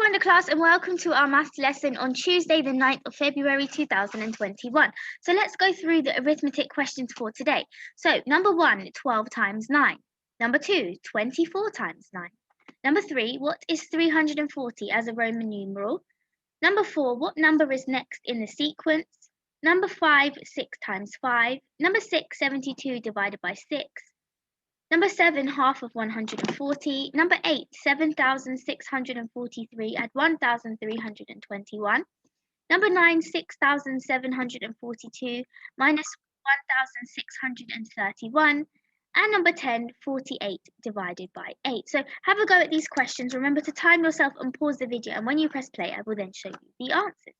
Wonder Class, and welcome to our maths lesson on Tuesday the 9th of February 2021. So let's go through the arithmetic questions for today. So number 1, 12 times 9. Number 2, 24 times 9. Number 3, what is 340 as a Roman numeral? Number 4, what number is next in the sequence? Number 5, 6 times 5. Number 6, 72 divided by 6. Number 7, half of 140. Number 8, 7,643 at 1,321. Number 9, 6,742 minus 1,631. And number 10, 48 divided by 8. So have a go at these questions. Remember to time yourself and pause the video. And when you press play, I will then show you the answers.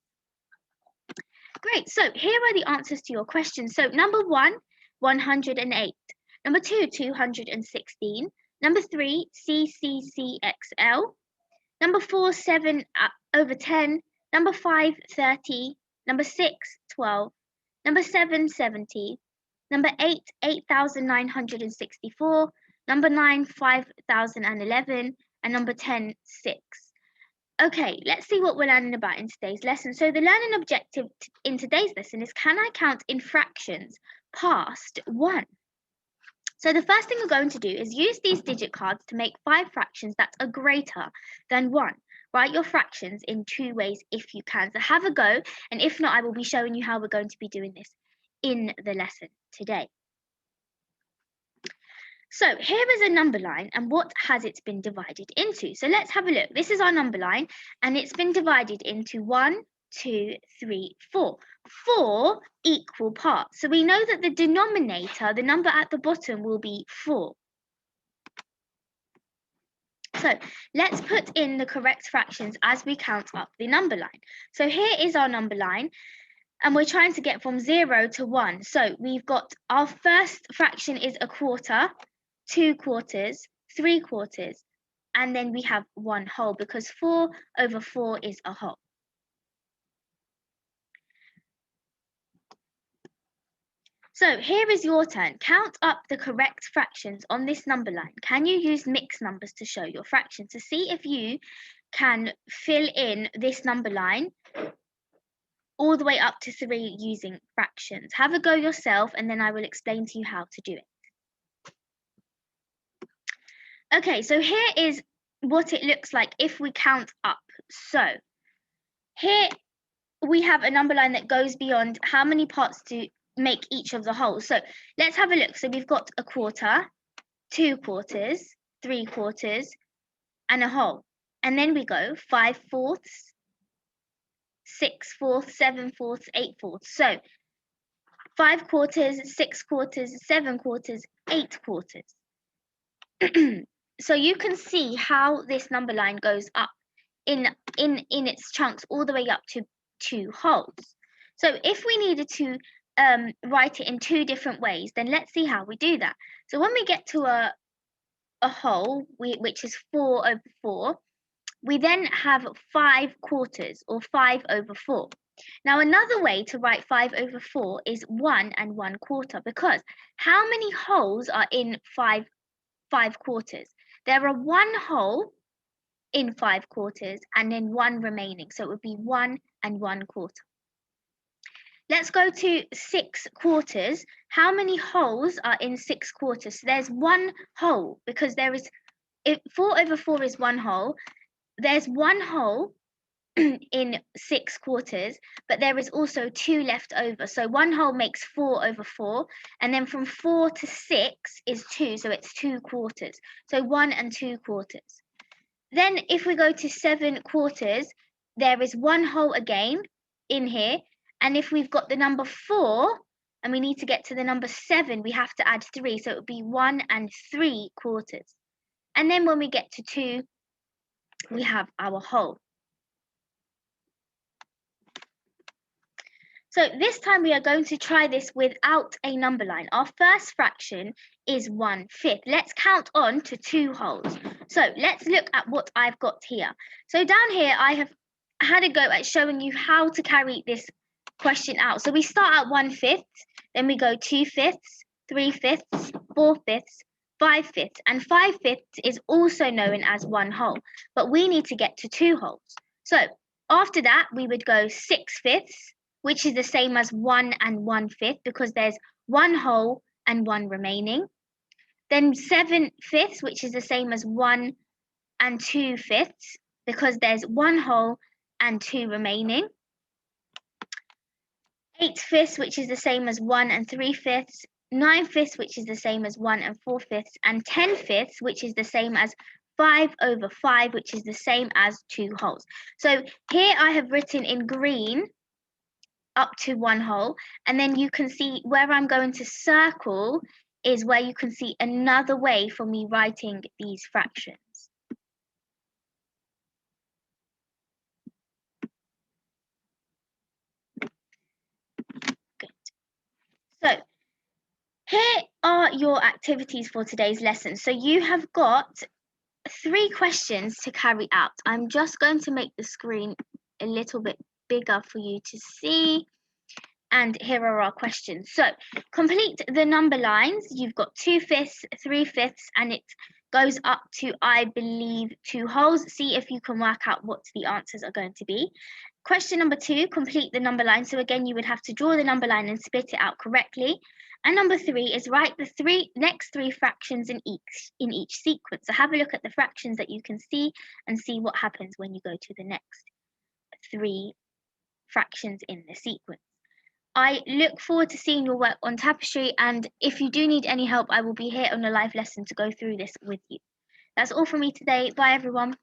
Great. So here are the answers to your questions. So number 1, 108. Number 2, 216. Number 3, CCCXL. Number 4, 7 over 10. Number 5, 30. Number 6, 12. Number 7, 70. Number 8, 8,964. Number 9, 5,011. And number 10, 6. Okay, let's see what we're learning about in today's lesson. So the learning objective in today's lesson is, can I count in fractions past 1? So the first thing we're going to do is use these digit cards to make 5 fractions that are greater than 1. Write your fractions in 2 ways if you can. So have a go, and if not, I will be showing you how we're going to be doing this in the lesson today. So here is a number line, and what has it been divided into? So let's have a look. This is our number line, and it's been divided into 1, 2, 3, 4. 4 equal parts. So we know that the denominator, the number at the bottom, will be 4. So let's put in the correct fractions as we count up the number line. So here is our number line, and we're trying to get from 0 to 1. So we've got our first fraction is a quarter, 2 quarters, 3 quarters, and then we have 1 whole, because 4 over 4 is a whole. So here is your turn. Count up the correct fractions on this number line. Can you use mixed numbers to show your fractions? To see if you can fill in this number line all the way up to 3 using fractions. Have a go yourself, and then I will explain to you how to do it. Okay, so here is what it looks like if we count up. So here we have a number line that goes beyond how many parts to make each of the wholes. So let's have a look. So we've got a quarter, 2 quarters, 3 quarters, and a whole. And then we go 5 fourths, 6 fourths, 7 fourths, 8 fourths. So 5 quarters, 6 quarters, 7 quarters, 8 quarters. So you can see how this number line goes up in its chunks all the way up to 2 wholes. So if we needed to write it in 2 different ways, then let's see how we do that. So when we get to a whole, which is 4 over 4, we then have 5 quarters, or 5 over 4. Now another way to write 5 over 4 is 1 and 1 quarter, because how many wholes are in 5 quarters? There are 1 whole in 5 quarters and then 1 remaining, so it would be 1 and 1 quarter. Let's go to 6 quarters. How many wholes are in 6 quarters? So there's 1 whole, because there is, 4 over 4 is 1 whole. There's 1 whole in 6 quarters, but there is also 2 left over. So 1 whole makes 4 over 4, and then from 4 to 6 is 2, so it's 2 quarters. So 1 and 2 quarters. Then if we go to 7 quarters, there is 1 whole again in here. And if we've got the number 4 and we need to get to the number 7, we have to add 3. So it would be 1 and 3 quarters. And then when we get to 2, we have our whole. So this time we are going to try this without a number line. Our first fraction is 1/5. Let's count on to 2 wholes. So let's look at what I've got here. So down here, I have had a go at showing you how to carry this question out. So we start at 1/5, then we go 2/5, 3/5, 4/5, 5/5, and 5/5 is also known as 1 whole, but we need to get to 2 wholes. So after that, we would go 6/5, which is the same as 1 and 1/5 because there's 1 whole and 1 remaining. Then 7/5, which is the same as 1 and 2/5 because there's 1 whole and 2 remaining. 8/5, which is the same as 1 and 3/5. 9/5, which is the same as 1 and 4/5, and 10/5, which is the same as 5/5, which is the same as 2 wholes. So here I have written in green up to 1 whole, and then you can see where I'm going to circle is where you can see another way for me writing these fractions. Good. So here are your activities for today's lesson. So you have got 3 questions to carry out. I'm just going to make the screen a little bit bigger for you to see. And here are our questions. So complete the number lines. You've got 2/5, 3/5, and it goes up to, I believe, 2 wholes. See if you can work out what the answers are going to be. Question number 2, complete the number line. So again, you would have to draw the number line and split it out correctly. And number 3 is write the next three fractions in each sequence. So have a look at the fractions that you can see and see what happens when you go to the next 3 fractions in the sequence. I look forward to seeing your work on Tapestry, and if you do need any help, I will be here on a live lesson to go through this with you. That's all from me today. Bye, everyone.